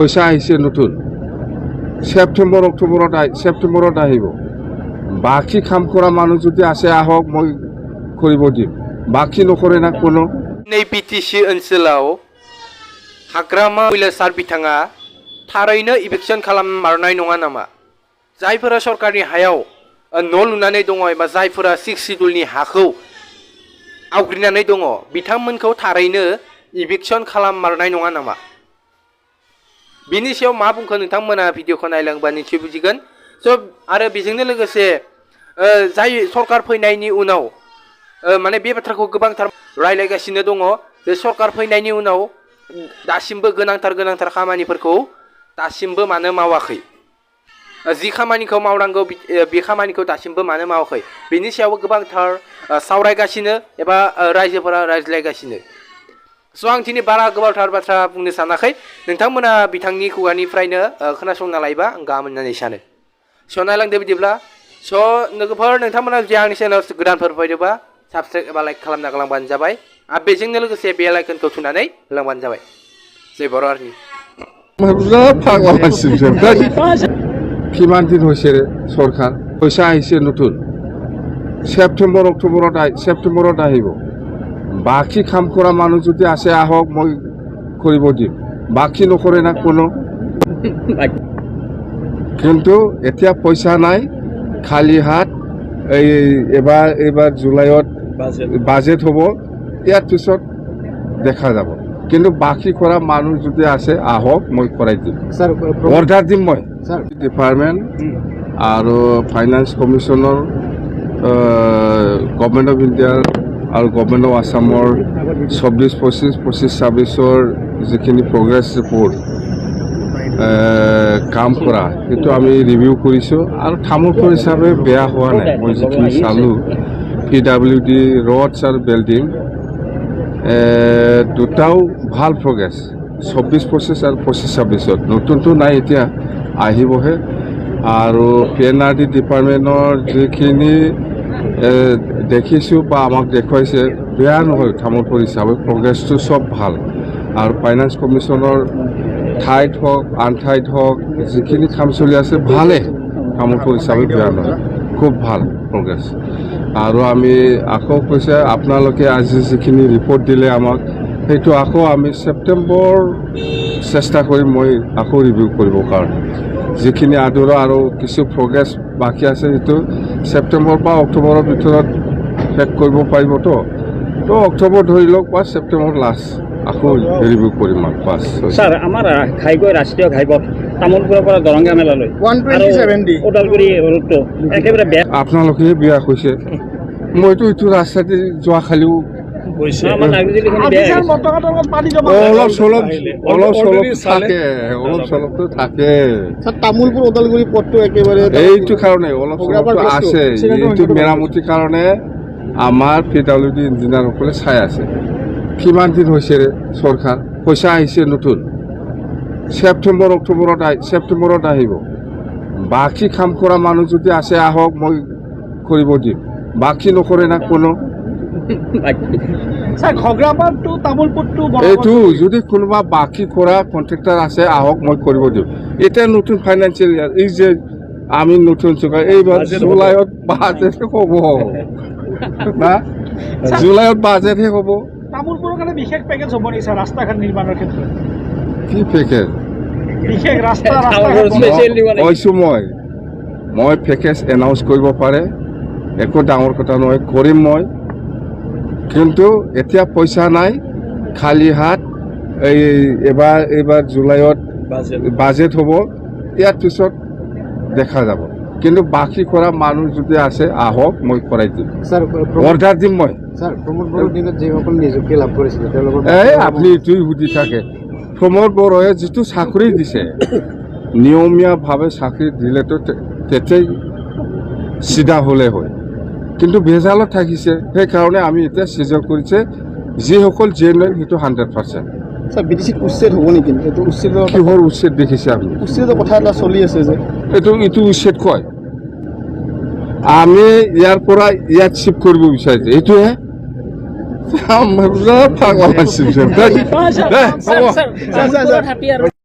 পইচা আহিছে নতুন ছেপ্টেম্বৰত আহিব। বাকী কাম কৰা মানুহ যদি আছে আহক, মই কৰিব দিম। বাকী নকৰে না কোনো। नै बिटिसि ओनसोलाव हाग्रामा सार बिथाङा थारैनो इभिकसन खालाममारनाय नङा नामा? जायफोरा सरकारनि हायाव न' लुनानै दङ एबा जायफोरा 6 सिडुलनि हाखौ आवग्रिनानै दङ बिथांमोनखौ थारैनो इभिकसन खालाममारनाय नङा नामा? बिनि सायाव मा बुंखो नोंथांमोना भिडिअखौ नायलांबा निश्चय बुजिगोन। स' आरो बेजोंनो लोगोसे जाय सरकार फैनायनि उनाव माने बे बाथ्राखौ गोबांथार रायलायगासिनो दङ जे सरकार फैनायनि उनाव दासिमबो गोनांथार खामानिफोरखौ दासिमबो मानो मावाखै, जि खामानिखौ मावनांगौ बे खामानिखौ दासिमबो मानो मावाखै, बेनि सायावबो गोबांथार सावरायगासिनो एबा रायजोफोरा रायज्लायगासिनो। स' आं दिनै बारा गोबांथार बाथ्रा बुंनो सानाखै, नोंथांमोना बिथांनि खुगानिफ्रायनो खोनासंना लायोबा आं गाहाम होननानै सानो। स' नायलांदो बिदिब्ला। स' लोगोफोर, नोंथांमोना जुदि आंनि चेनेलाव गोदानफोर फैदोंबा साबसक्राइब एबा लाइक खालामना गालांबानो जाबाय आरो बेजोंनो लोगोसे बेल आइकनखौ थुनानै होलांबानो जाबाय। जय बर' हारिनि। কিমান দিন হৈছে চৰকাৰ? পইচা আহিছে নতুন ছেপ্টেম্বৰত আহিব। বাকী কাম কৰা মানুহ যদি আছে আহক, মই কৰিব দিম। বাকী নকৰে না কোনো। কিন্তু এতিয়া পইচা নাই, খালী হাত। এইবাৰ জুলাইত বাজেট হ'ব, ইয়াৰ পিছত দেখা যাব। কিন্তু বাকী কৰা মানুহ যদি আছে আহক, মই কৰাই দিম। অৰ্ডাৰ দিম মই। ডিপাৰ্টমেণ্ট আৰু ফাইনেন্স কমিশ্যনৰ, গভৰ্ণমেণ্ট অফ ইণ্ডিয়াৰ আৰু গভৰ্ণমেণ্ট অফ আছামৰ 24-25-26-27 যিখিনি প্ৰগ্ৰেছ ৰিপৰ্ট কাম কৰা, সেইটো আমি ৰিভিউ কৰিছোঁ আৰু তামোলপুৰ হিচাপে বেয়া হোৱা নাই। মই যিখিনি চালোঁ, PWD ৰডছ আৰু বিল্ডিং দুটাও ভাল প্ৰগ্ৰেছ, 24-25 আৰু 25-26। নতুনটো নাই, এতিয়া আহিবহে। আৰু PNRD ডিপাৰ্টমেণ্টৰ যিখিনি দেখিছোঁ বা আমাক দেখুৱাইছে, বেয়া নহয় তামোলপুৰ হিচাপে, প্ৰগ্ৰেছটো চব ভাল। আৰু ফাইনেন্স কমিশ্যনৰ ঠাইত হওক আন ঠাইত হওক যিখিনি কাম চলি আছে ভালেই, তামোলপুৰ হিচাপে বেয়া নহয়, খুব ভাল প্ৰগ্ৰেছ। আৰু আমি আকৌ কৈছে, আপোনালোকে আজি যিখিনি ৰিপৰ্ট দিলে আমাক, সেইটো আকৌ আমি ছেপ্টেম্বৰ চেষ্টা কৰিম মই আকৌ ৰিভিউ কৰিবৰ কাৰণে। যিখিনি আধৰুৱা আৰু কিছু প্ৰগ্ৰেছ বাকী আছে, সেইটো ছেপ্টেম্বৰ বা অক্টোবৰৰ ভিতৰত শেষ কৰিব পাৰিবতো। তো অক্টোবৰ ধৰি লওক বা ছেপ্টেম্বৰ লাষ্ট আকৌ ৰিভিউ কৰিম আৰু পাছ। স্যাৰ, আমাৰ ঘাইকৈ ৰাষ্ট্ৰীয় ঘাইপথ তামোলপুৰৰ পৰা দৰংগা মেলালৈ 127 ওদালগুৰি ৰোডটো একেবাৰে বেয়া। আপোনালোকে বেয়া কৈছে, মইতো এইটো ৰাস্তাতে যোৱা খালিও অলপ চলপটো থাকে। তামোলপুৰ ওদালগুৰি পথটো একেবাৰে এইটো কাৰণে অলপ চলপটো আছে। এইটো মেৰামতিৰ কাৰণে আমাৰ PWD ইঞ্জিনিয়াৰসকলে চাই আছে। কিমান দিন হৈছে চৰকাৰ? পইচা আহিছে নতুন ছেপ্টেম্বৰত আহিব। বাকী কাম কৰা মানুহ যদি আছে আহক, মই কৰিব দিম। বাকী নকৰে না কোনো। এইটো যদি কোনোবা বাকী কৰা কণ্ট্ৰেক্টাৰ আছে আহক, মই কৰিব দিম। এতিয়া নতুন ফাইনেন্সিয়েল ইয়াৰ, এই যে আমি নতুন চৰকাৰ, এইবাৰ জুলাইত বাজেটহে হ'ব না, জুলাইত বাজেটহে হ'ব। তামোলপুৰৰ কাৰণে বিশেষ পেকেজ হ'ব নেকি ৰাস্তা ঘাট নিৰ্মাণৰ ক্ষেত্ৰত? কি পেকেজ? বিশেষ ৰাস্তা কৈছোঁ মই পেকেজ এনাউন্স কৰিব পাৰে, একো ডাঙৰ কথা নহয়, কৰিম মই। কিন্তু এতিয়া পইচা নাই, খালী হাত। এইবাৰ জুলাইত বাজেট হ'ব, ইয়াৰ পিছত দেখা যাব। কিন্তু বাকী কৰা মানুহ যদি আছে আহক, মই কৰাই দিম। অৰ্ডাৰ দিম মই। আপুনি এইটোৱে সুধি থাকে। প্ৰমোদ বড়োৱে যিটো চাকৰি দিছে, নিয়মীয়াভাৱে চাকৰি দিলেতো তেতিয়াই চিধা হ'লে হয়, কিন্তু ভেজালত থাকিছে। সেইকাৰণে আমি এতিয়া চিজন কৰিছে, যিসকল জেনুইন সেইটো 100%। বিটিচিত উচ্ছেদ হ'ব নেকি? এইটো উচ্ছেদ কিহৰ উচ্ছেদ দেখিছে আপুনি? উচ্ছেদৰ কথা এটা চলি আছে যে, এইটো উচ্ছেদ কয়। আমি ইয়াৰ পৰা ইয়াত চিফ্ট কৰিব বিচাৰিছো, এইটোহে পাগল।